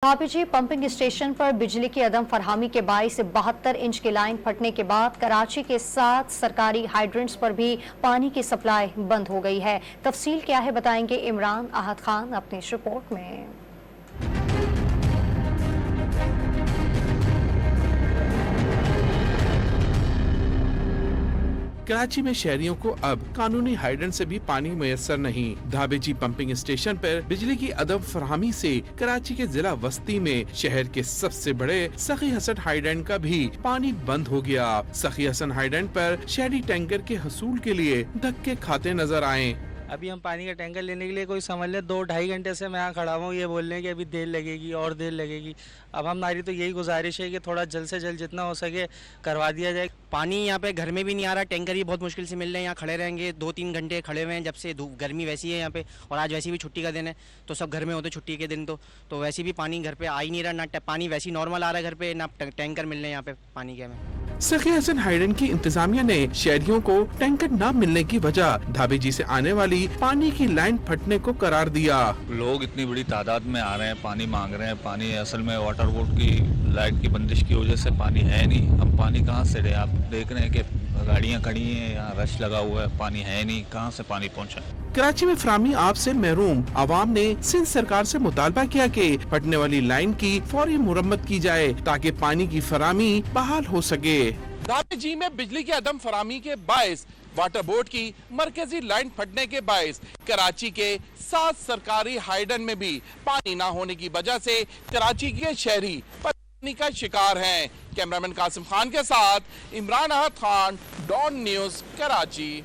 धाबीजी pumping station पर बिजली की अदम फरहमी के बाइस 72 इंच की लाइन फटने के बाद कराची के 7 सरकारी हाइड्रेंट्स पर भी पानी की सप्लाई बंद हो गई है। तफसील क्या है बताएंगे इमरान आहद खान अपनी इस रिपोर्ट में। कराची में शहरियों को अब कानूनी हाइड्रेंट से भी पानी मुयस्सर नहीं। धाबेजी पंपिंग स्टेशन पर बिजली की अदम फरहमी से कराची के जिला वस्ती में शहर के सबसे बड़े सखी हसन हाइड्रेंट का भी पानी बंद हो गया। सखी हसन हाइड्रेंट पर शहरी टैंकर के हसूल के लिए धक्के खाते नजर आए। अभी हम पानी का टैंकर लेने के लिए कोई समझ ले 2-2.5 घंटे से मैं यहाँ खड़ा हूँ, ये बोल रहे हैं कि अभी देर लगेगी और देर लगेगी। अब हमारी तो यही गुजारिश है कि थोड़ा जल्द से जल्द जितना हो सके करवा दिया जाए। पानी यहाँ पे घर में भी नहीं आ रहा, टैंकर ही बहुत मुश्किल से मिल रहे हैं। यहाँ खड़े रहेंगे 2-3 घंटे खड़े हुए हैं जब से गर्मी वैसी है यहाँ पे, और आज वैसे भी छुट्टी का दिन है तो सब घर में होते छुट्टी के दिन, तो वैसे भी पानी घर पे आ ही नहीं रहा। ना पानी वैसे नॉर्मल आ रहा है घर पे, ना टैंकर मिल रहे हैं यहाँ पे पानी के हमें। सखी हसन हाइड्रेंट की इंतजामिया ने शहरियों को टैंकर न मिलने की वजह धाबेजी से आने वाली पानी की लाइन फटने को करार दिया। लोग इतनी बड़ी तादाद में आ रहे हैं, पानी मांग रहे हैं। पानी असल में वाटर बोर्ड की लाइट की बंदिश की वजह से पानी है नहीं। हम पानी कहाँ से दे? आप देख रहे हैं कि गाड़ियाँ खड़ी हैं, यहाँ रश लगा हुआ है, पानी है नहीं, कहाँ से पानी पहुँचा? कराची में फरामी आप से महरूम आवाम ने सिंध सरकार से मुतालबा किया कि फटने वाली लाइन की फौरी मुरम्मत की जाए ताकि पानी की फरामी बहाल हो सके। धाबेजी में बिजली की अदम फरामी के बायस वाटर बोर्ड की मरकजी लाइन फटने के बायस कराची के 7 सरकारी हाइड्रेंट में भी पानी न होने की वजह से कराची के शहरी परेशानी का शिकार हैं। कैमरामैन कासिम खान के साथ इमरान आहद खान, डॉन न्यूज, कराची।